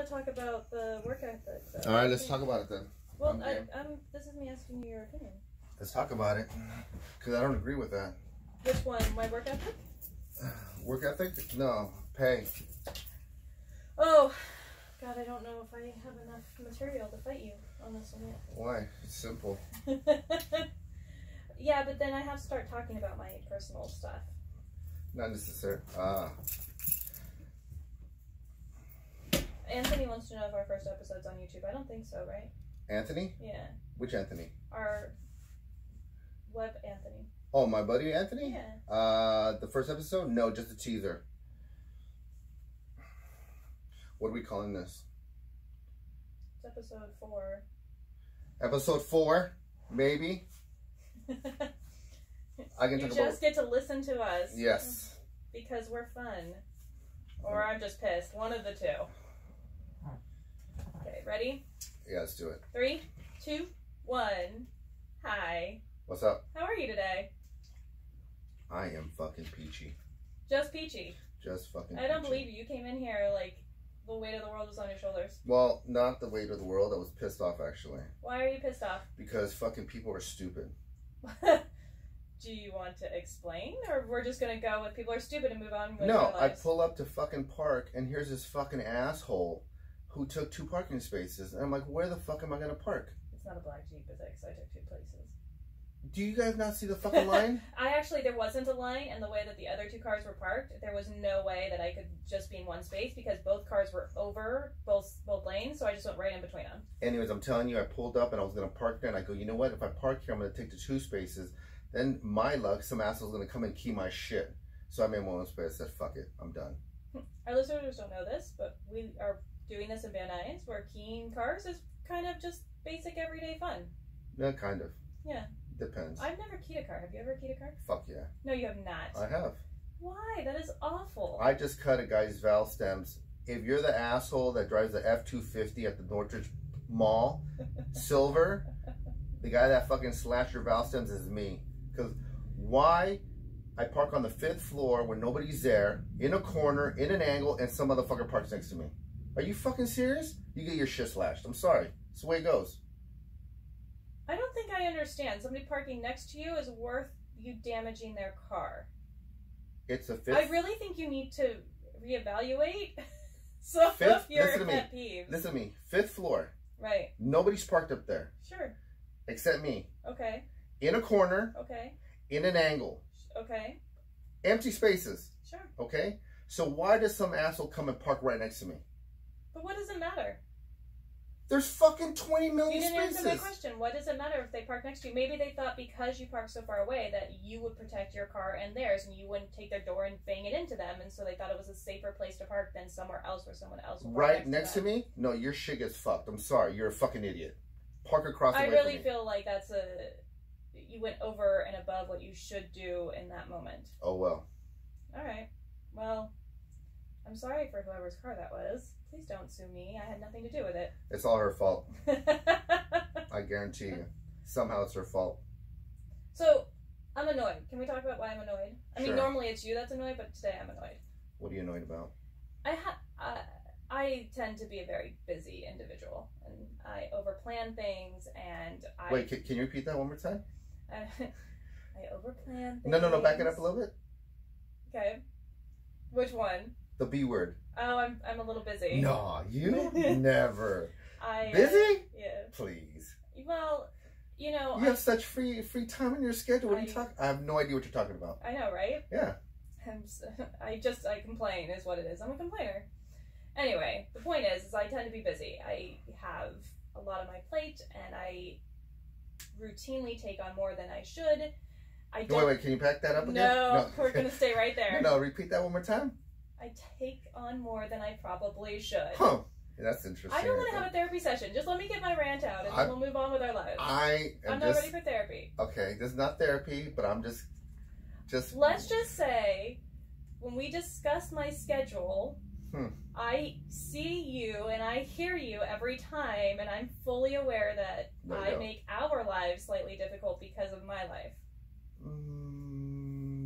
to talk about the work ethic. All right, let's talk about it then. Well, this is me asking you your opinion. Let's talk about it, because I don't agree with that. Which one? My work ethic? Work ethic? No. Pay. Oh, God, I don't know if I have enough material to fight you on this one yet. Why? It's simple. Yeah, but then I have to start talking about my personal stuff. Not necessary. Anthony wants to know if our first episode's on YouTube. I don't think so, right? Anthony? Yeah. Which Anthony? Our web Anthony. Oh, my buddy Anthony? Yeah. The first episode? No, just a teaser. What are we calling this? It's episode 4. Episode 4? Maybe? I can you talk just get to listen to us. Yes. Because we're fun. Or I'm just pissed. One of the two. Okay, ready? Yeah, let's do it. 3, 2, 1. Hi. What's up? How are you today? I am fucking peachy. Just peachy. Just fucking I don't peachy. believe you. You came in here like the weight of the world was on your shoulders. Well, not the weight of the world. I was pissed off, actually. Why are you pissed off? Because fucking people are stupid. Do you want to explain? Or we're just going to go with people are stupid and move on with No, our I lives? pull up to fucking park, and here's this fucking asshole who took 2 parking spaces. And I'm like, where the fuck am I going to park? It's not a black Jeep, is it? Because I took 2 places. Do you guys not see the fucking line? There wasn't a line, and the way that the other 2 cars were parked, there was no way that I could just be in one space because both cars were over both lanes, so I just went right in between them. Anyways, I'm telling you, I pulled up and I was going to park there, and I go, you know what? If I park here, I'm going to take the 2 spaces. Then, my luck, some asshole's going to come and key my shit. So I made my own space. I said, fuck it. I'm done. Our listeners don't know this, but we are doing this in Van Nuys, where keying cars is kind of just basic everyday fun. Yeah, kind of. Yeah. Depends. I've never keyed a car. Have you ever keyed a car? Fuck yeah. No, you have not. I have. Why? That is awful. I just cut a guy's valve stems. If you're the asshole that drives the F-250 at the Northridge Mall, silver, the guy that fucking slashed your valve stems is me. Because why I park on the 5th floor when nobody's there, in a corner, in an angle, and some motherfucker parks next to me? Are you fucking serious? You get your shit slashed. I'm sorry. It's the way it goes. I don't think I understand. Somebody parking next to you is worth you damaging their car. It's a 5th. I really think you need to reevaluate some of your pet peeves. Listen to me. 5th floor. Right. Nobody's parked up there. Sure. Except me. Okay. In a corner. Okay. In an angle. Okay. Empty spaces. Sure. Okay? So why does some asshole come and park right next to me? But what does it matter? There's fucking 20 million spaces. You didn't answer my question. What does it matter if they park next to you? Maybe they thought because you park so far away that you would protect your car and theirs, and you wouldn't take their door and bang it into them, and so they thought it was a safer place to park than somewhere else where someone else would park right next to me? No, your shit gets fucked. I'm sorry. You're a fucking idiot. Park across the way I really from me. feel like you went over and above what you should do in that moment. Oh, well. All right. Well, I'm sorry for whoever's car that was. Please don't sue me. I had nothing to do with it. It's all her fault. I guarantee you. Somehow it's her fault. So, I'm annoyed. Can we talk about why I'm annoyed? I mean, Sure. normally it's you that's annoyed, but today I'm annoyed. What are you annoyed about? I tend to be a very busy individual, and I overplan things, and I... Wait, can you repeat that one more time? I overplan things. No, back it up a little bit. Okay. Which one? The B word. Oh, I'm a little busy. No, you never. I Busy? Yeah. Please. Well, you know... You have such free time in your schedule. What are you talking? I have no idea what you're talking about. I know, right? Yeah. I complain is what it is. I'm a complainer. Anyway, the point is I tend to be busy. I have a lot on my plate, and I routinely take on more than I should. Wait, can you pack that up again? No, we're going to stay right there. No, repeat that one more time. I take on more than I probably should. Huh. Yeah, that's interesting. I don't want to have a therapy session. Just let me get my rant out, and then we'll move on with our lives. I'm not ready for therapy. Okay, this is not therapy, but I'm just... Let's just say, when we discuss my schedule... I see you and I hear you every time, and I'm fully aware that I make our lives slightly difficult because of my life.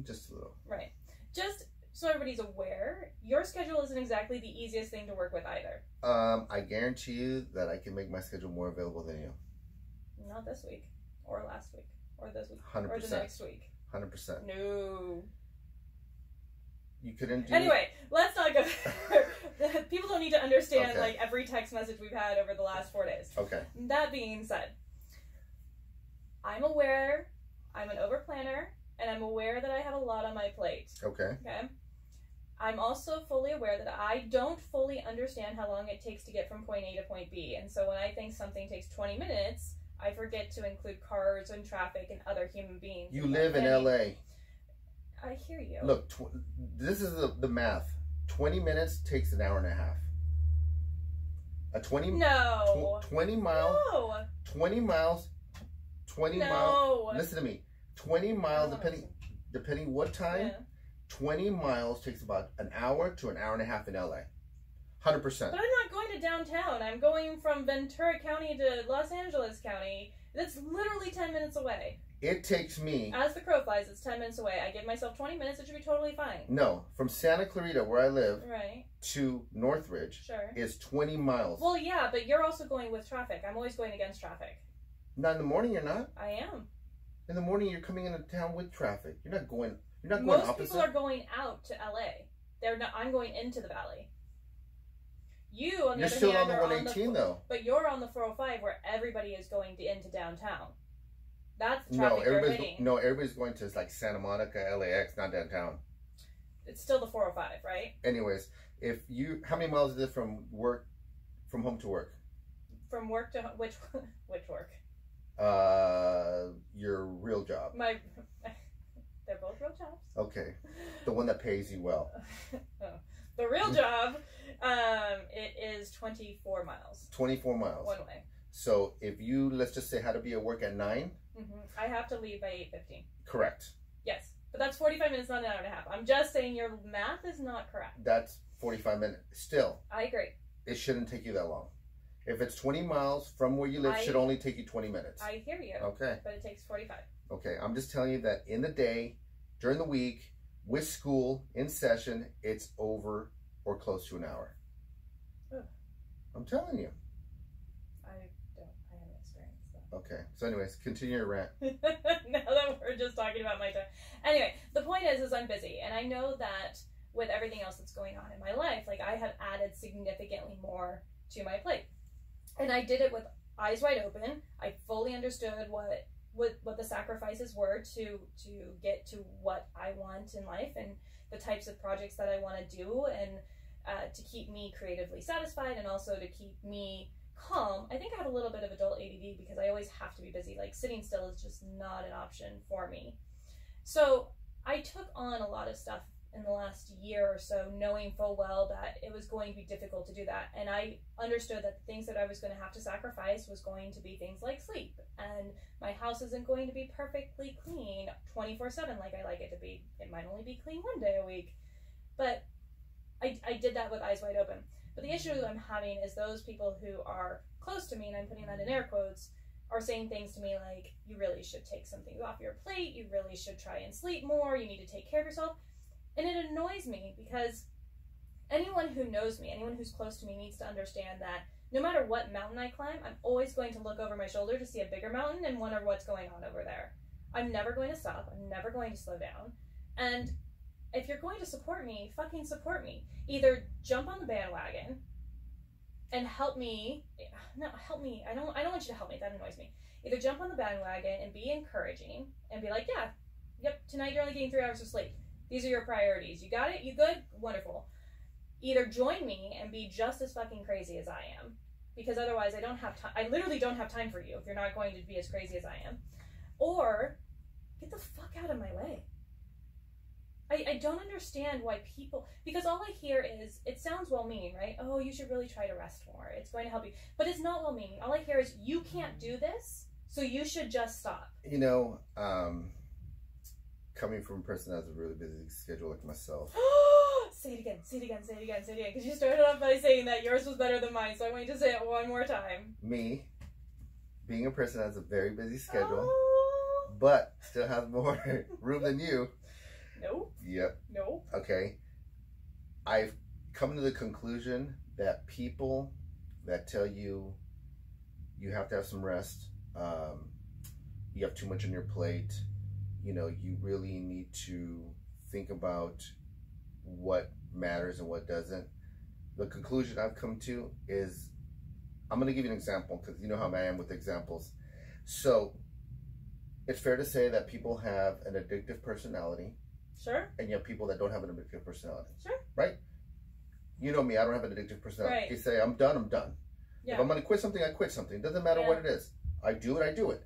Just a little. Right. Just so everybody's aware, your schedule isn't exactly the easiest thing to work with either. I guarantee you that I can make my schedule more available than you. Not this week, or last week, or this week, 100%. or the next week. 100%. No. You couldn't do. Anyway, let's not go there. People don't need to understand Okay. like every text message we've had over the last 4 days. Okay. That being said, I'm aware I'm an overplanner, and I'm aware that I have a lot on my plate. Okay. Okay. I'm also fully aware that I don't fully understand how long it takes to get from point A to point B. And so when I think something takes 20 minutes, I forget to include cars and traffic and other human beings. You live in LA. I hear you. Look, this is the math. 20 minutes takes an hour and a half. A 20 No. 20 miles. No. 20 miles. 20 No. miles. Listen to me. 20 miles No. depending what time. Yeah. 20 miles takes about an hour to an hour and a half in LA. 100%. But I'm not going to downtown. I'm going from Ventura County to Los Angeles County. That's literally 10 minutes away. It takes me. As the crow flies, it's 10 minutes away. I give myself 20 minutes. It should be totally fine. No, from Santa Clarita, where I live, Right. to Northridge Sure. is 20 miles. Well, yeah, but you're also going with traffic. I'm always going against traffic. Not in the morning, you're not. I am. In the morning, you're coming into town with traffic. You're not going. You're not Most going opposite. people are going out to LA. They're not. I'm going into the valley. You, on the You're other still hand, on the are 118 though. But you're on the 405 where everybody is going into downtown. That's the No, traffic you're everybody's hitting. everybody's going to like Santa Monica, LAX, not downtown. It's still the 405, right? Anyways, how many miles is it from home to work? From work to which work? Your real job. They're both real jobs. Okay, the one that pays you well. Oh. The real job, it is 24 miles. 24 miles. One way. So if you, let's just say, had to be at work at 9. Mm-hmm. I have to leave by 8:15. Correct. Yes, but that's 45 minutes, not an hour and a half. I'm just saying your math is not correct. That's 45 minutes. Still, I agree. it shouldn't take you that long. If it's 20 miles from where you live, it should only take you 20 minutes. I hear you. Okay. But it takes 45. Okay, I'm just telling you that in the day, during the week, with school, in session, it's over or close to an hour. Ugh. I'm telling you. I haven't experienced that. Okay, so anyways, continue your rant. Now that we're just talking about my time. Anyway, the point is I'm busy, and I know that with everything else that's going on in my life, like I have added significantly more to my plate. And I did it with eyes wide open. I fully understood what the sacrifices were to get to what I want in life and the types of projects that I want to do, and to keep me creatively satisfied and also to keep me calm. I think I have a little bit of adult ADD because I always have to be busy. Like sitting still is just not an option for me. So I took on a lot of stuff in the last year or so, knowing full well that it was going to be difficult to do that. And I understood that the things that I was going to have to sacrifice was going to be things like sleep. And my house isn't going to be perfectly clean 24/7 like I like it to be. It might only be clean one day a week. But I did that with eyes wide open. But the issue I'm having is those people who are close to me, and I'm putting that in air quotes, are saying things to me like, you really should take some things off your plate, you really should try and sleep more, you need to take care of yourself. And it annoys me because anyone who knows me, anyone who's close to me needs to understand that no matter what mountain I climb, I'm always going to look over my shoulder to see a bigger mountain and wonder what's going on over there. I'm never going to stop. I'm never going to slow down. And if you're going to support me, fucking support me. Either jump on the bandwagon and help me. No, help me. I don't want you to help me. That annoys me. Either jump on the bandwagon and be encouraging and be like, yeah, yep, tonight you're only getting 3 hours of sleep. These are your priorities. You got it? You good? Wonderful. Either join me and be just as fucking crazy as I am, because otherwise I don't have time. I literally don't have time for you if you're not going to be as crazy as I am. Or get the fuck out of my way. I don't understand why people, because all I hear is, it sounds well-meaning, right? Oh, you should really try to rest more. It's going to help you. But it's not well-meaning. All I hear is, you can't do this, so you should just stop. You know, coming from a person that has a really busy schedule like myself. Say it again, say it again, say it again, say it again. Because you started off by saying that yours was better than mine, so I want you to say it one more time. Me, being a person that has a very busy schedule, Oh. but still has more room than you. Nope. Yep. Nope. Okay. I've come to the conclusion that people that tell you you have to have some rest, you have too much on your plate, you know, you really need to think about what matters and what doesn't. The conclusion I've come to is, I'm going to give you an example because you know how I am with examples. So it's fair to say that people have an addictive personality. Sure. And you have people that don't have an addictive personality. Sure. Right? You know me, I don't have an addictive personality. Right. You say, I'm done, I'm done. Yeah. If I'm going to quit something, I quit something. It doesn't matter what it is. I do it, I do it.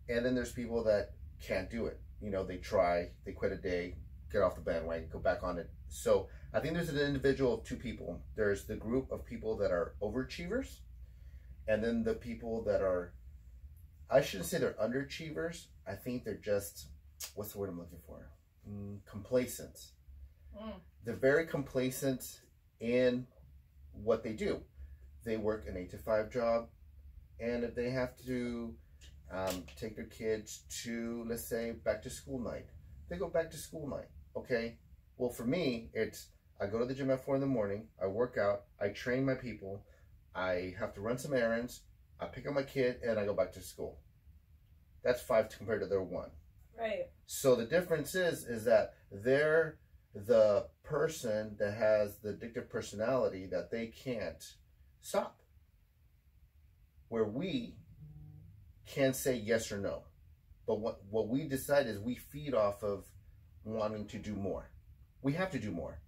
And then there's people that can't do it. You know, they try, they quit a day, get off the bandwagon, go back on it. So I think there's an individual of two people. There's the group of people that are overachievers, and then the people that are, I shouldn't say they're underachievers. I think they're just, what's the word I'm looking for? Complacent. They're very complacent in what they do. They work an 8 to 5 job, and if they have to take their kids to, let's say, back to school night, they go back to school night. Okay, well, for me, it's, I go to the gym at 4 in the morning, I work out, I train my people, I have to run some errands, I pick up my kid, and I go back to school. That's 5 compared to their 1. Right. So the difference is that they're the person that has the addictive personality that they can't stop. Where we can say yes or no. But what we decide is we feed off of wanting to do more. We have to do more.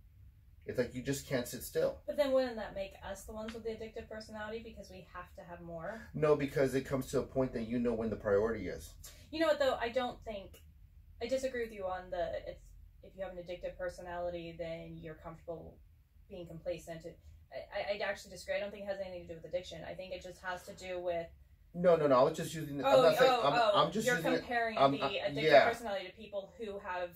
It's like you just can't sit still. But then wouldn't that make us the ones with the addictive personality because we have to have more? No, because it comes to a point that you know when the priority is. You know what, though? I don't think, I disagree with you on if you have an addictive personality, then you're comfortable being complacent. I actually disagree. I don't think it has anything to do with addiction. I think it just has to do with... No. I was just using... I'm just you're using comparing the addictive personality to people who have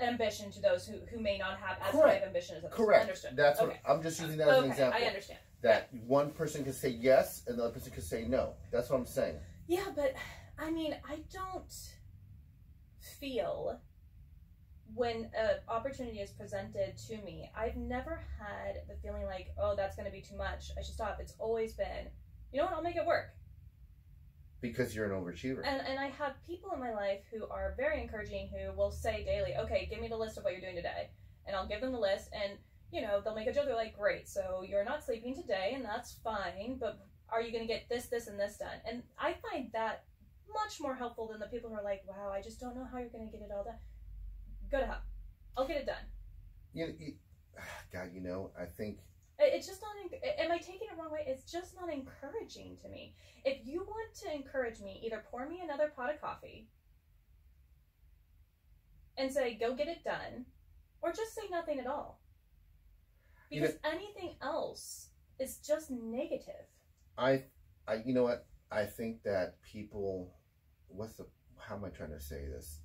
ambition to those who may not have as high of ambition as others. Correct. Understood. That's what I'm just using that as an example. I understand. That one person can say yes and the other person can say no. That's what I'm saying. Yeah, but I mean, I don't feel when an opportunity is presented to me, I've never had the feeling like, oh, that's going to be too much, I should stop. It's always been, you know what, I'll make it work. Because you're an overachiever. And I have people in my life who are very encouraging, who will say daily, okay, give me the list of what you're doing today. And I'll give them the list, and, you know, they'll make a joke. They're like, great, so you're not sleeping today, and that's fine, but are you going to get this, this, and this done? And I find that much more helpful than the people who are like, wow, I just don't know how you're going to get it all done. Go to hell. I'll get it done. God, you know, I think... It's just not, am I taking it the wrong way? It's just not encouraging to me. If you want to encourage me, either pour me another pot of coffee and say, go get it done, or just say nothing at all. Because anything else is just negative. You know what? I think that people, how am I trying to say this?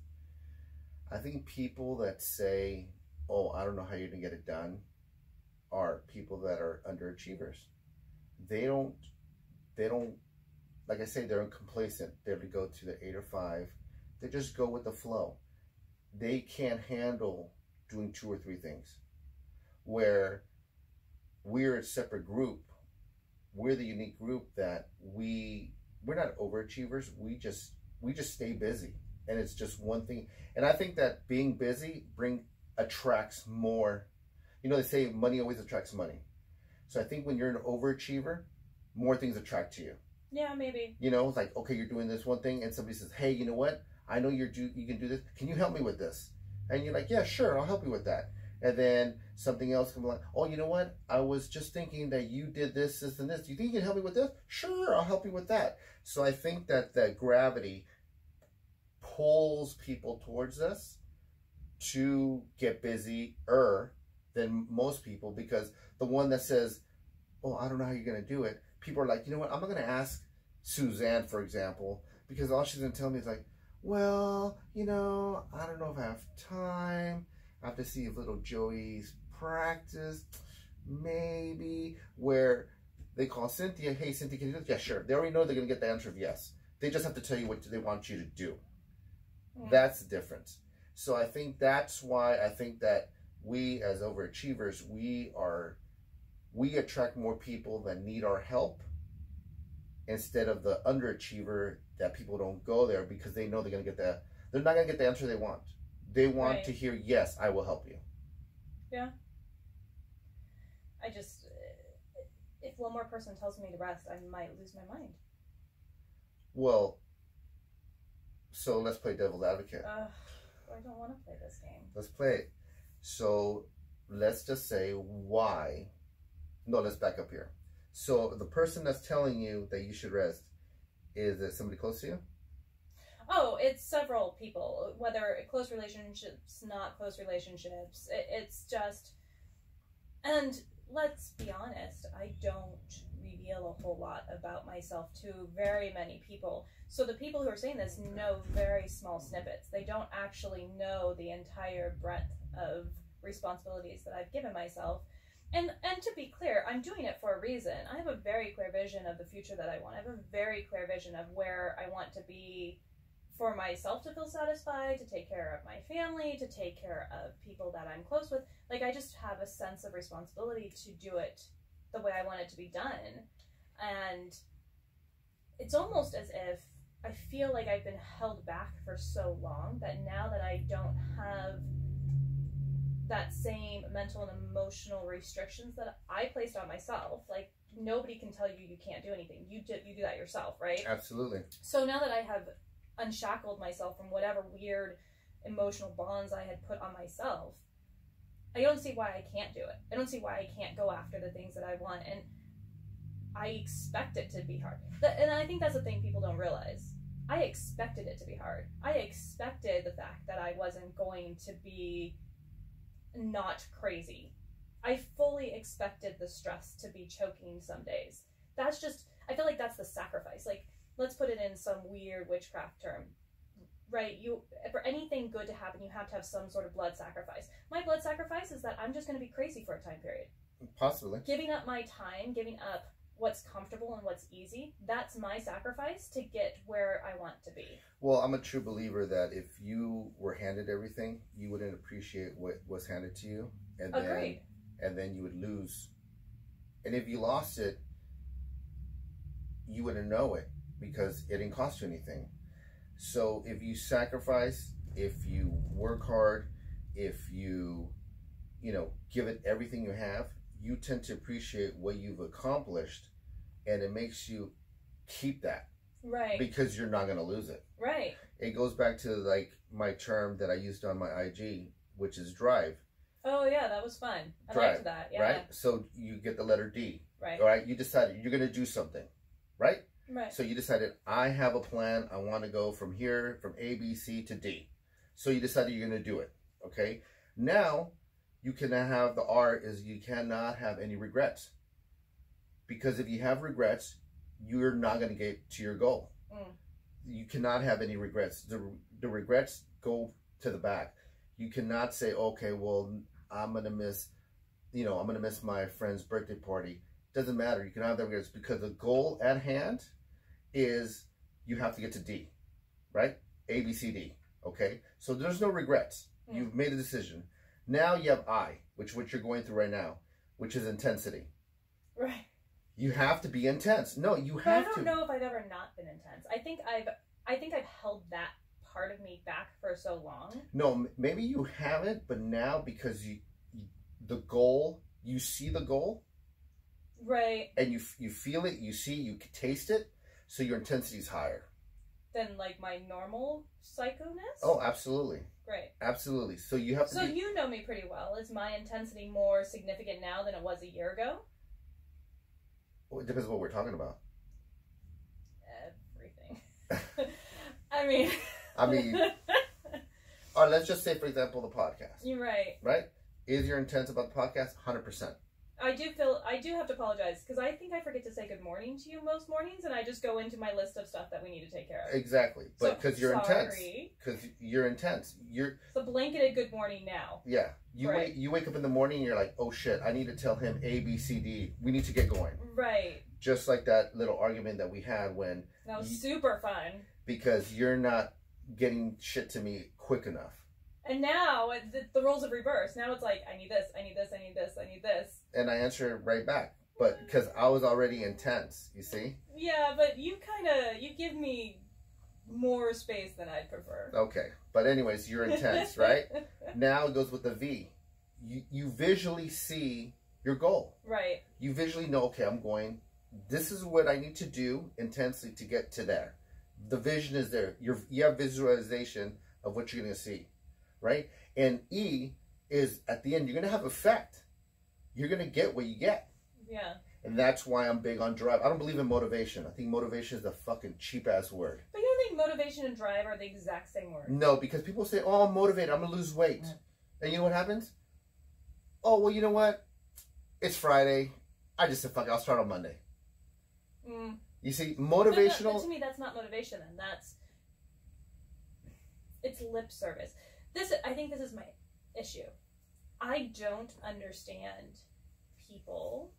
I think people that say, oh, I don't know how you're going to get it done, are people that are underachievers. They don't, like I say, they're complacent. They have to go to the 8 or 5. They just go with the flow. They can't handle doing 2 or 3 things. Where we're a separate group, we're the unique group that we're not overachievers. We just stay busy, and it's just one thing. And I think that being busy attracts more. You know, they say money always attracts money. So I think when you're an overachiever, more things attract to you. Yeah, maybe. You know, it's like, okay, you're doing this one thing, and somebody says, hey, you know what? I know you can do this. Can you help me with this? And you're like, yeah, sure, I'll help you with that. And then something else comes along. Oh, you know what? I was just thinking that you did this, this, and this. Do you think you can help me with this? Sure, I'll help you with that. So I think that gravity pulls people towards us to get busier than most people, because the one that says, oh, I don't know how you're going to do it, people are like, you know what, I'm not going to ask Suzanne, for example, because all she's going to tell me is like, well, you know, I don't know if I have time. I have to see if little Joey's practice, maybe. Where they call Cynthia, hey, Cynthia, can you do this? Yeah, sure. They already know they're going to get the answer of yes. They just have to tell you what they want you to do. Yeah. That's the difference. So I think that's why I think that we as overachievers, we attract more people that need our help instead of the underachiever that people don't go there because they know they're not gonna get the answer they want. They want to hear, yes, I will help you. Yeah. If one more person tells me to rest, I might lose my mind. Well, so let's play devil's advocate. I don't want to play this game. Let's play it. So let's just say why. No, let's back up here. So the person that's telling you that you should rest, is it somebody close to you? Oh, it's several people, whether close relationships, not close relationships. It's just, and let's be honest, I don't reveal a whole lot about myself to very many people. So the people who are saying this know very small snippets. They don't actually know the entire breadth of responsibilities that I've given myself. And to be clear, I'm doing it for a reason. I have a very clear vision of the future that I want. I have a very clear vision of where I want to be for myself to feel satisfied, to take care of my family, to take care of people that I'm close with. Like, I just have a sense of responsibility to do it the way I want it to be done. And it's almost as if I feel like I've been held back for so long that now that I don't have that same mental and emotional restrictions that I placed on myself, like, nobody can tell you can't do anything. You do that yourself, right? Absolutely. So now that I have unshackled myself from whatever weird emotional bonds I had put on myself, I don't see why I can't do it. I don't see why I can't go after the things that I want, and I expect it to be hard. And I think that's the thing people don't realize. I expected it to be hard. I expected the fact that I wasn't going to be not crazy. I fully expected the stress to be choking some days. That's just, I feel like that's the sacrifice. Like, let's put it in some weird witchcraft term, right? For anything good to happen, you have to have some sort of blood sacrifice. My blood sacrifice is that I'm just going to be crazy for a time period. Possibly. Giving up my time, giving up what's comfortable and what's easy, that's my sacrifice to get where I want to be. Well, I'm a true believer that if you were handed everything, you wouldn't appreciate what was handed to you. And Agreed. Then you would lose. And if you lost it, you wouldn't know it because it didn't cost you anything. So if you sacrifice, if you work hard, if you give it everything you have, you tend to appreciate what you've accomplished, and it makes you keep that. Right. Because you're not going to lose it. Right. It goes back to like my term that I used on my IG, which is drive. Oh yeah, that was fun. I liked that. Yeah. Right? So you get the letter D. Right. All right? You decided you're going to do something. Right? Right. So you decided, I have a plan. I want to go from here, from A, B, C to D. So you decided you're going to do it. Okay? Now, you can have the R is you cannot have any regrets. Because if you have regrets, you're not going to get to your goal. You cannot have any regrets. The regrets go to the back. You cannot say, okay, well, I'm going to miss my friend's birthday party. Doesn't matter. You can have the regrets because the goal at hand is you have to get to D, right? A, B, C, D. Okay? So there's no regrets. You've made a decision. Now you have I, which what you're going through right now, which is intensity. Right. You have to be intense. No, you But have I don't to. know if I've ever not been intense. I think I've held that part of me back for so long. No, maybe you haven't, but now because the goal, you see the goal. Right. And you feel it, you see, you taste it, so your intensity is higher. Than like my normal psychoness? Oh, absolutely. Right. Absolutely. So you have to So you know me pretty well. Is my intensity more significant now than it was a year ago? Well, it depends on what we're talking about. Everything. I mean... or let's just say, for example, the podcast. You're right. Right? Is your intent about the podcast? 100%. I do have to apologize because I think I forget to say good morning to you most mornings, and I just go into my list of stuff that we need to take care of. Exactly, but because you're intense. Sorry. Because you're intense. It's a blanketed good morning now. Yeah, you wake up in the morning and you're like, oh shit, I need to tell him A, B, C, D. We need to get going. Right. Just like that little argument that we had when that was super fun. Because you're not getting shit to me quick enough. And now the roles have reversed. Now it's like, I need this, I need this, I need this, I need this. And I answer right back. But because I was already intense, you see? Yeah, but you give me more space than I'd prefer. Okay. But anyways, you're intense, right? Now it goes with the V. You visually see your goal. Right. You visually know, okay, this is what I need to do intensely to get to there. The vision is there. You have visualization of what you're going to see, right? And E is, at the end, you're going to have effect. You're going to get what you get. Yeah. And that's why I'm big on drive. I don't believe in motivation. I think motivation is a fucking cheap-ass word. But you don't think motivation and drive are the exact same word? No, because people say, oh, I'm motivated. I'm going to lose weight. And you know what happens? Oh, well, you know what? It's Friday. I just said, fuck it, I'll start on Monday. Mm. You see, motivational... But to me, that's not motivation then. It's lip service. I think this is my issue. I don't understand people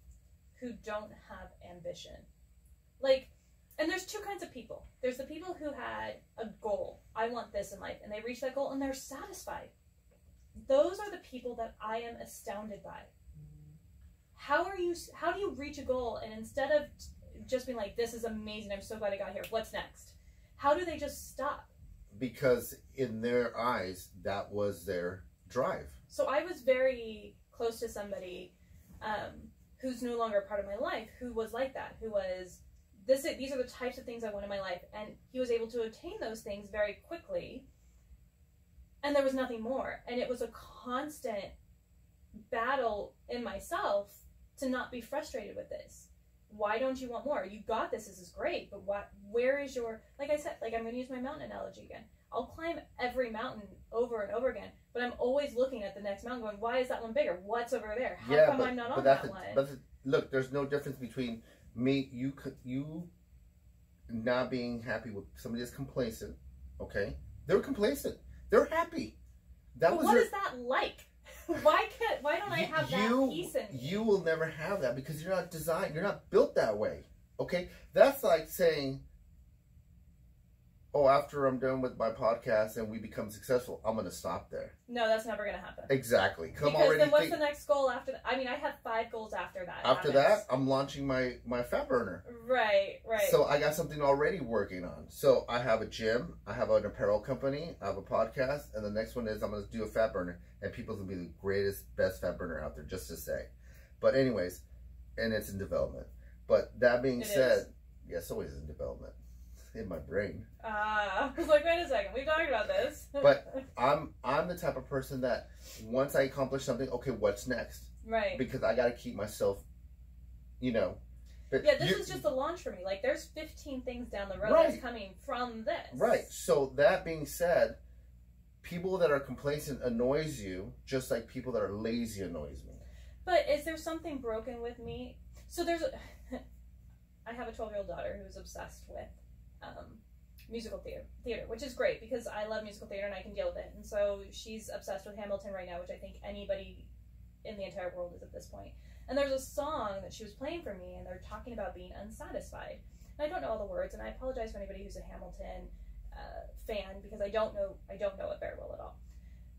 who don't have ambition. Like, and there's two kinds of people. There's the people who had a goal. I want this in life. And they reach that goal and they're satisfied. Those are the people that I am astounded by. How do you reach a goal and instead of just being like, this is amazing, I'm so glad I got here, what's next? How do they just stop? Because in their eyes, that was their drive. So I was very close to somebody who's no longer a part of my life, who was like that, who was, these are the types of things I want in my life, and he was able to attain those things very quickly, and there was nothing more. And it was a constant battle in myself to not be frustrated with this. Why don't you want more? You got this is great, but where is your, like I said, like I'm going to use my mountain analogy again. I'll climb every mountain over and over again, but I'm always looking at the next mountain going, why is that one bigger? What's over there? How come I'm not on that one? But look, there's no difference between you not being happy with somebody that's complacent, okay? They're complacent. They're happy. What is that like? Why don't I have that peace in me? You will never have that because you're not designed, you're not built that way. Okay? That's like saying, oh, after I'm done with my podcast and we become successful, I'm going to stop there. No, that's never going to happen. Exactly. Because then what's the next goal after that? I mean, I have 5 goals after that. After that, I'm launching my fat burner. Right. So I got something already working on. So I have a gym, I have an apparel company, I have a podcast, and the next one is I'm going to do a fat burner. And people's going to be the greatest, best fat burner out there, just to say. But anyways, and it's in development. But that being said, it's always in development. In my brain. I was like, wait a second, we've talked about this. But I'm the type of person that once I accomplish something, okay, what's next? Right. Because I got to keep myself, But yeah, this is just the launch for me. Like, there's 15 things down the road that's coming from this. Right. So that being said, people that are complacent annoys you, just like people that are lazy annoys me. But is there something broken with me? So I have a 12-year-old daughter who's obsessed with musical theater, which is great because I love musical theater and I can deal with it. And so she's obsessed with Hamilton right now, which I think anybody in the entire world is at this point. And there's a song that she was playing for me, and they're talking about being unsatisfied. And I don't know all the words, and I apologize for anybody who's a Hamilton fan because I don't know it very well at all.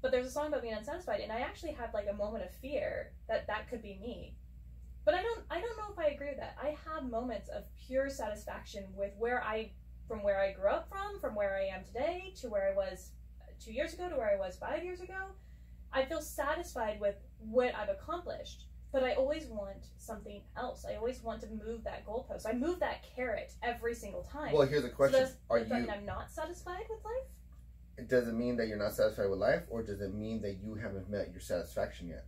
But there's a song about being unsatisfied, and I actually had like a moment of fear that could be me. But I don't know if I agree with that. I have moments of pure satisfaction with from where I grew up from where I am today, to where I was 2 years ago, to where I was 5 years ago. I feel satisfied with what I've accomplished, but I always want something else. I always want to move that goalpost. I move that carrot every single time. Well, here's the question. So does that mean I'm not satisfied with life? Does it mean that you're not satisfied with life, or does it mean that you haven't met your satisfaction yet?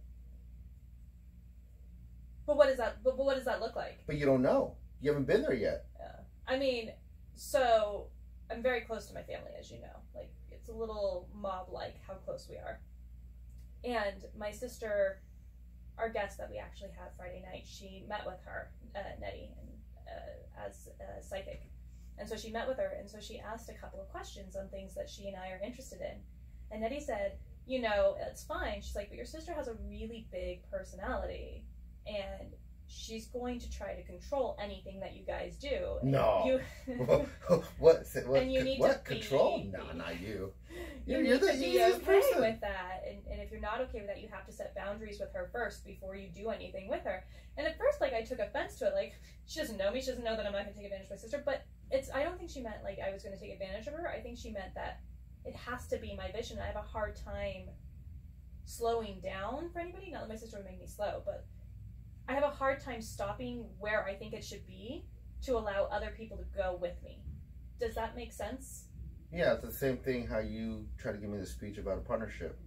But what does that look like? But you don't know. You haven't been there yet. Yeah. I mean, so I'm very close to my family, as you know. Like, it's a little mob-like how close we are. And my sister, our guest that we actually had Friday night, she met with her, Nettie, as a psychic. And so she met with her, and so she asked a couple of questions on things that she and I are interested in. And Nettie said, it's fine. She's like, but your sister has a really big personality, and she's going to try to control anything that you guys do. No. What? And you need what? Control? No, not you. You need to be okay with that. And if you're not okay with that, you have to set boundaries with her first before you do anything with her. And at first, like, I took offense to it. Like, she doesn't know me. She doesn't know that I'm not going to take advantage of my sister. But I don't think she meant, like, I was going to take advantage of her. I think she meant that it has to be my vision. I have a hard time slowing down for anybody. Not that my sister would make me slow, but I have a hard time stopping where I think it should be to allow other people to go with me. Does that make sense? Yeah, it's the same thing how you try to give me the speech about a partnership.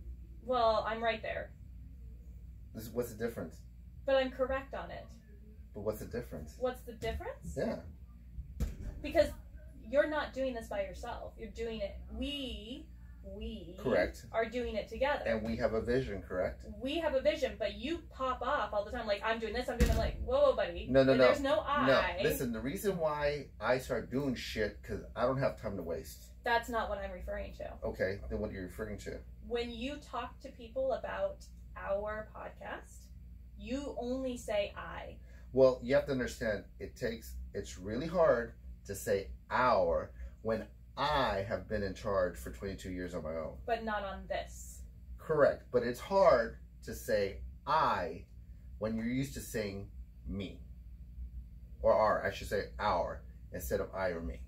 Well, I'm right there. What's the difference? But I'm correct on it. But what's the difference? What's the difference? Yeah. Because you're not doing this by yourself. You're doing it. We correct. Are doing it together. And we have a vision, correct? We have a vision, but you pop off all the time like, I'm doing this, I'm doing that. Like, whoa, buddy. No. There's no I. No, listen, the reason why I start doing shit, because I don't have time to waste. That's not what I'm referring to. Okay, then what are you referring to? When you talk to people about our podcast, you only say I. Well, you have to understand, it's really hard to say our when I have been in charge for 22 years on my own. But not on this. Correct. But it's hard to say I when you're used to saying me. Or our, I should say our, instead of I or me.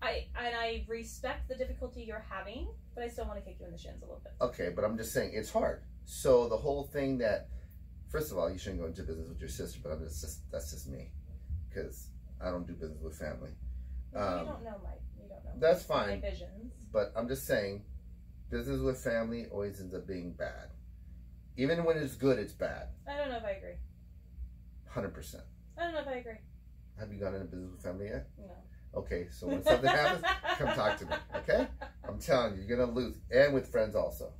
I respect the difficulty you're having, but I still want to kick you in the shins a little bit. Okay, but I'm just saying, it's hard. So the whole thing that, first of all, you shouldn't go into business with your sister, but that's just me. Because I don't do business with family. You don't know that's fine. My visions. But I'm just saying, business with family always ends up being bad. Even when it's good, it's bad. I don't know if I agree. 100%. I don't know if I agree. Have you gotten into business with family yet? No. Okay, so when something happens, come talk to me, okay? I'm telling you, you're going to lose. And with friends also.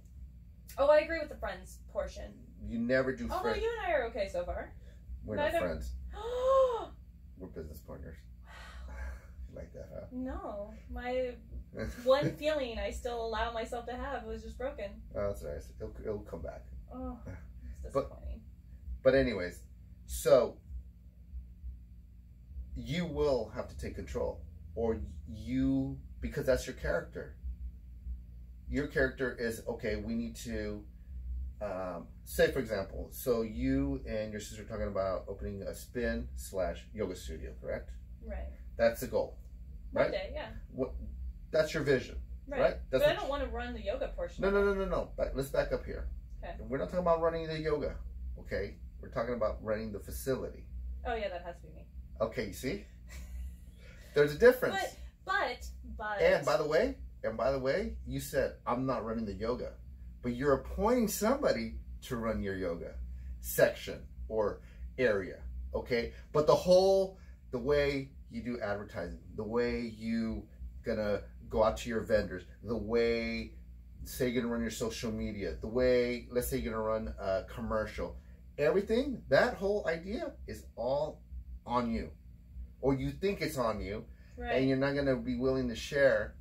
Oh, I agree with the friends portion. You never do friends. Although you and I are okay so far. We're not friends. We're business partners. You like that, huh? No. My one feeling I still allow myself to have was just broken. Oh, that's nice. It'll come back. Oh, it's disappointing. But anyways, so you will have to take control. Or you, because that's your character. Your character is, okay, we need to, say for example, so you and your sister are talking about opening a spin/yoga studio, correct? Right. That's the goal, right? One day, yeah. That's your vision, right? But I don't want to run the yoga portion. No. But let's back up here. Okay. We're not talking about running the yoga, okay? We're talking about running the facility. Oh yeah, that has to be me. Okay, you see? There's a difference. But. And by the way, you said I'm not running the yoga, but you're appointing somebody to run your yoga section or area, okay? But the way you do advertising, the way you gonna go out to your vendors, the way, say you're gonna run your social media, the way, let's say you're gonna run a commercial, everything, that whole idea is all on you. Or you think it's on you, right. And you're not gonna be willing to share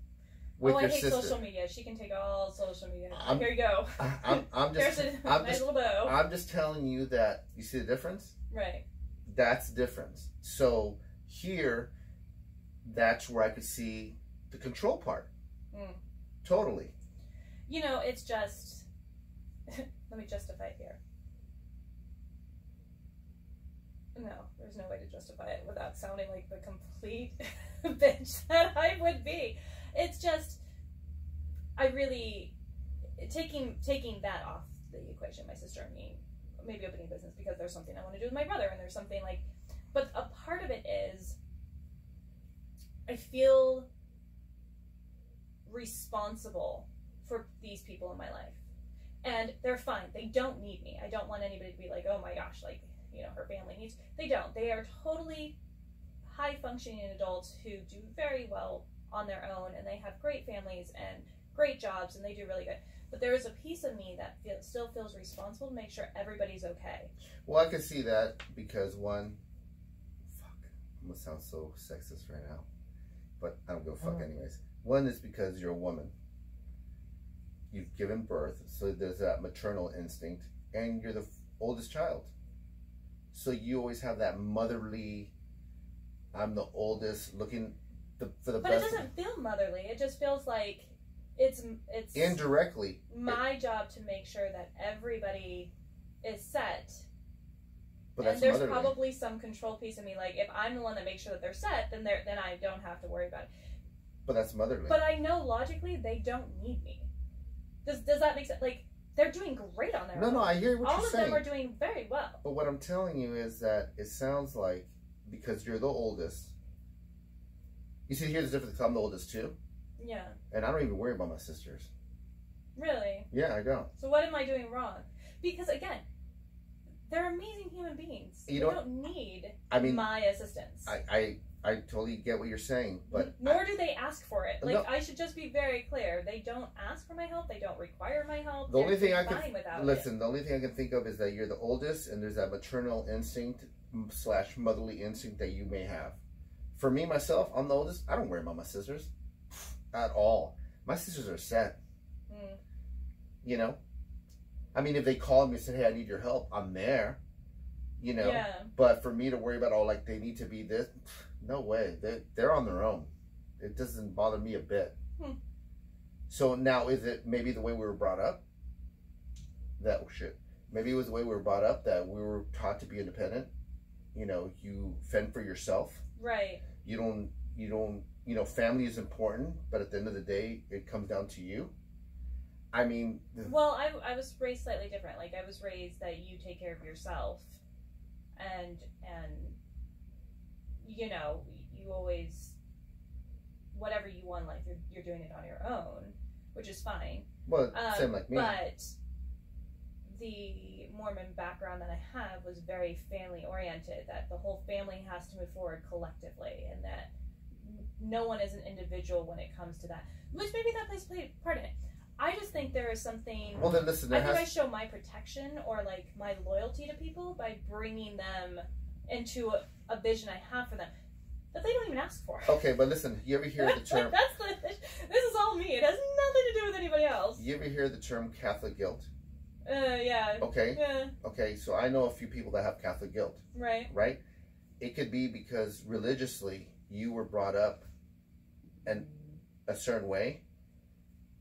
with your sister. I hate social media. She can take all social media. Here you go. I'm just telling you that, you see the difference? Right. That's the difference. So here, that's where I could see the control part. Totally. You know, it's just, let me justify it here. No, there's no way to justify it without sounding like the complete bitch that I would be. It's just, I really, taking that off the equation, my sister and me, maybe opening business because there's something I want to do with my brother and there's something like, but a part of it is, I feel responsible for these people in my life. And they're fine. They don't need me. I don't want anybody to be like, oh my gosh, like, you know, her family needs. They don't. They are totally high-functioning adults who do very well on their own, and they have great families and great jobs, and they do really good. But there is a piece of me that still feels responsible to make sure everybody's okay. Well, I can see that because one, I'm gonna sound so sexist right now, but I don't give a fuck anyways. One is because you're a woman. You've given birth, so there's that maternal instinct, and you're the oldest child. So you always have that motherly, I'm the oldest, looking for the best. But it doesn't feel motherly. It just feels like It's indirectly my job to make sure that everybody is set. But that's and there's motherly. probably some control piece in me, like if I'm the one that makes sure that they're set, then I don't have to worry about it. But that's motherly. But I know logically they don't need me. Does that make sense? Like, they're doing great on their own. No, I hear what you're saying. All of them are doing very well. But what I'm telling you is that it sounds like, because you're the oldest. You see, here's the difference. I'm the oldest too. Yeah. And I don't even worry about my sisters. Really? Yeah, I don't. So what am I doing wrong? Because again, they're amazing human beings. They don't need my assistance. I totally get what you're saying, but nor do they ask for it. Like, no. I should just be very clear. They don't ask for my help. They don't require my help. The only thing I can the only thing I can think of is that you're the oldest, and there's that maternal instinct / motherly instinct that you may have. For me, myself, I'm the oldest. I don't worry about my sisters at all. My sisters are set. You know, I mean, if they called me and said, "Hey, I need your help," I'm there. You know, but for me to worry about, oh, like they need to be this, no way. They're on their own. It doesn't bother me a bit. So now, is it maybe the way we were brought up? Maybe it was the way we were brought up, that we were taught to be independent. You know, you fend for yourself. Right. You don't. You know, family is important, but at the end of the day, it comes down to you. I mean, well, I was raised slightly different. Like, I was raised that you take care of yourself. And you know, you always, whatever you want, like you're doing it on your own, which is fine. Well, same like me. But the Mormon background that I have was very family oriented. That the whole family has to move forward collectively, and that no one is an individual when it comes to that. Which maybe that plays part in it. I just think there is something. Well, then listen. I show my protection or like my loyalty to people by bringing them into a vision I have for them that they don't even ask for. Okay, but listen. You ever hear the term? This is all me. It has nothing to do with anybody else. You ever hear the term Catholic guilt? Yeah. Okay. Yeah. Okay, so I know a few people that have Catholic guilt. Right. Right. It could be because religiously you were brought up in a certain way.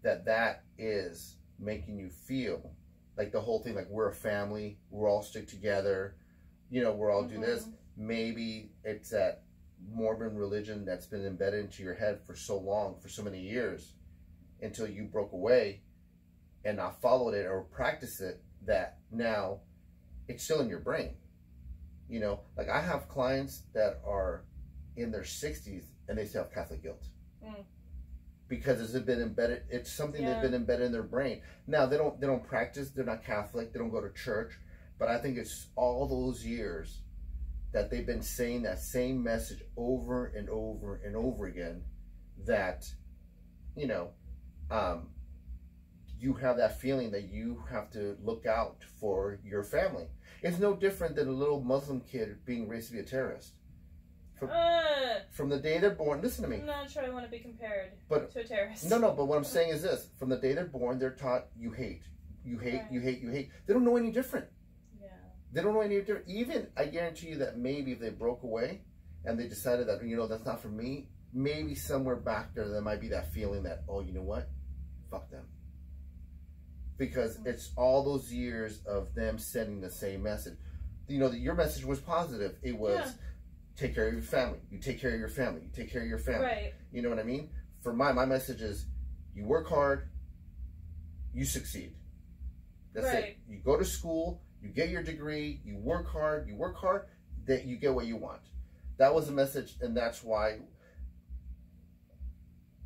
That is making you feel like the whole thing, like we're a family, we're all stick together, you know, we're all do this. Maybe it's that Mormon religion that's been embedded into your head for so long, for so many years, until you broke away and not followed it or practiced it, that now it's still in your brain. You know, like I have clients that are in their 60s and they still have Catholic guilt. Because it's been embedded. It's something that's been embedded in their brain. Now they don't practice. They're not Catholic. They don't go to church. But I think it's all those years that they've been saying that same message over and over and over again. That, you know, you have that feeling that you have to look out for your family. It's no different than a little Muslim kid being raised to be a terrorist. From the day they're born, listen to me. I'm not sure I want to be compared to a terrorist. No, but what I'm saying is this. From the day they're born, they're taught you hate. You hate, right. You hate, you hate. They don't know any different. Yeah. They don't know any different. Even, I guarantee you that maybe if they broke away and they decided that, you know, that's not for me, maybe somewhere back there might be that feeling that, oh, you know what? Fuck them. Because it's all those years of them sending the same message. You know, your message was positive. It was... Take care of your family. You take care of your family. You take care of your family. Right. You know what I mean? For my message is, you work hard, you succeed. That's it. You go to school, you get your degree, you work hard, that you get what you want. That was the message, and that's why,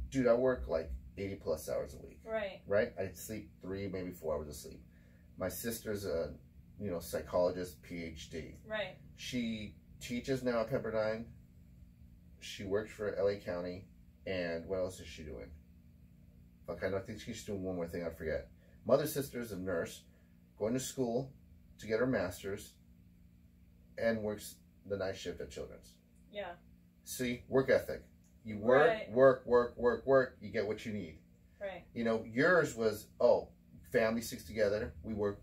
dude, I work like 80 plus hours a week. Right. Right? I sleep 3, maybe 4 hours of sleep. My sister's a, you know, psychologist, PhD. Right. She teaches now at Pepperdine. She works for LA County. And what else is she doing? Okay, I think she's doing one more thing I forget. Mother sister is a nurse, going to school to get her master's, and works the night shift at Children's. Yeah. See, work ethic. You work, work, you get what you need. Right. You know, yours was, family sticks together, we work.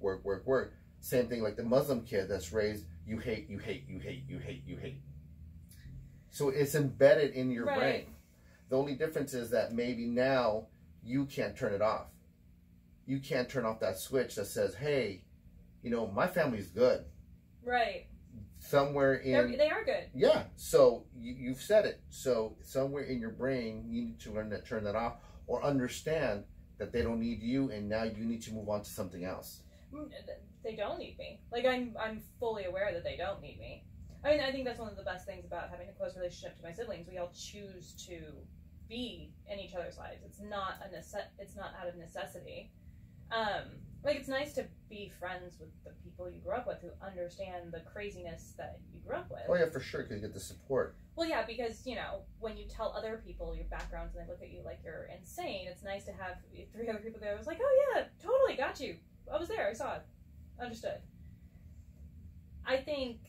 Same thing like the Muslim kid that's raised, you hate. So it's embedded in your brain. The only difference is that maybe now you can't turn it off. You can't turn off that switch that says, hey, you know, my family's good. Right. Somewhere in... They are good. Yeah. So you've said it. So somewhere in your brain, you need to learn to turn that off or understand that they don't need you and now you need to move on to something else. They don't need me. Like, I'm fully aware that they don't need me. I mean, I think that's one of the best things about having a close relationship to my siblings. We all choose to be in each other's lives. It's not it's not out of necessity. Like, it's nice to be friends with the people you grew up with who understand the craziness that you grew up with. Oh yeah, for sure, because you get the support. Well, yeah, because, you know, when you tell other people your backgrounds and they look at you like you're insane, it's nice to have 3 other people there who's like, oh yeah, totally, got you. I was there, I saw it. Understood. I think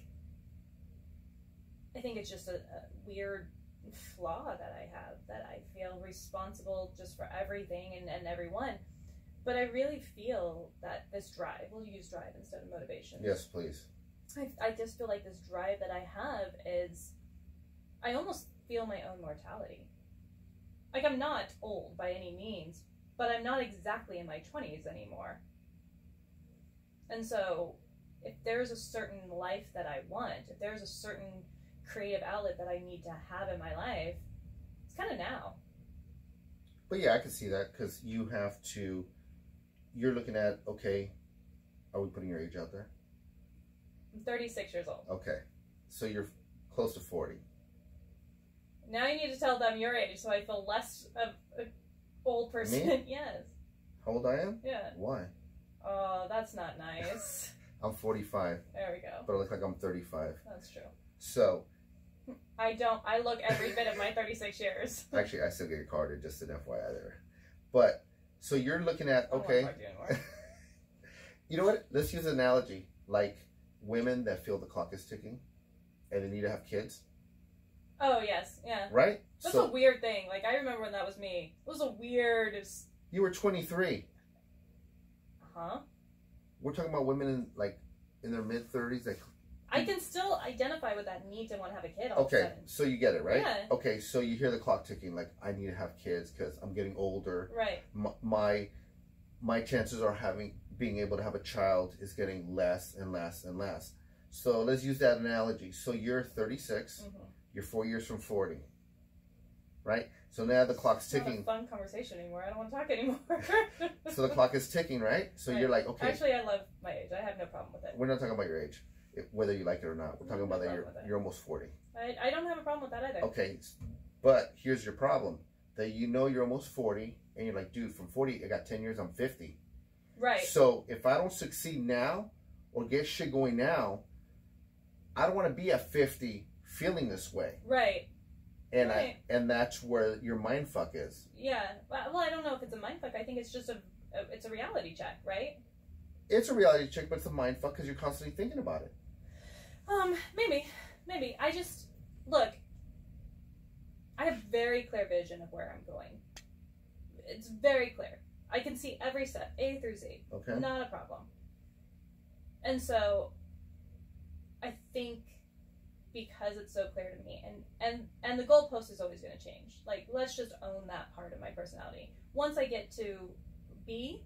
it's just a weird flaw that I have, that I feel responsible just for everything and everyone. But I really feel that this drive, we'll use drive instead of motivation. Yes, please. I just feel like this drive that I have is, I almost feel my own mortality. Like, I'm not old by any means, but I'm not exactly in my 20s anymore. And so, if there's a certain life that I want, if there's a certain creative outlet that I need to have in my life, it's kind of now. But yeah, I can see that, because you have to, you're looking at, okay, are we putting your age out there? I'm 36 years old. Okay, so you're close to 40. Now you need to tell them your age so I feel less of an old person. Me? Yes. How old I am? Yeah. Why? Oh, that's not nice. I'm 45. There we go. But I look like I'm 35. That's true. So. I look every bit of my 36 years. Actually, I still get carded, just an FYI there. But, so you're looking at, okay. I don't want to talk to you anymore. You know what? Let's use an analogy. Like women that feel the clock is ticking and they need to have kids. Oh, yes. Yeah. Right? That's a weird thing. Like, I remember when that was me. It was a weird... You were 23. Huh? We're talking about women in their mid-30s. Like, I can still identify with that need to want to have a kid all of a sudden. So you get it, right? Yeah. Okay, so you hear the clock ticking, like, I need to have kids because I'm getting older. Right. My chances are being able to have a child is getting less and less and less. So let's use that analogy. So you're 36. Mm-hmm. You're 4 years from 40. Right? So now the clock's ticking. It's not a fun conversation anymore. I don't want to talk anymore. So the clock is ticking, right? So right. You're like, okay. Actually, I love my age. I have no problem with it. We're not talking about your age, whether you like it or not. We're talking about that you're almost 40. I don't have a problem with that either. Okay, but here's your problem. That you know you're almost 40, and you're like, dude, from 40, I got 10 years, I'm 50. Right. So if I don't succeed now, or get shit going now, I don't want to be at 50 feeling this way. Right. And right. And that's where your mind fuck is. Yeah. Well, I don't know if it's a mind fuck. I think it's just it's a reality check, right? It's a reality check, but it's a mind fuck because you're constantly thinking about it. Maybe. I just, look, I have very clear vision of where I'm going. It's very clear. I can see every step, A through Z. Okay. Not a problem. And so, I think because it's so clear to me, and the goalpost is always going to change. Like, let's just own that part of my personality. Once I get to B,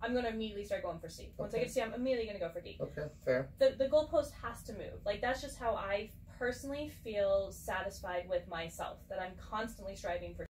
I'm going to immediately start going for C. Once I get to C, I'm immediately going to go for D. Okay, fair. The goalpost has to move. Like, that's just how I personally feel satisfied with myself, that I'm constantly striving for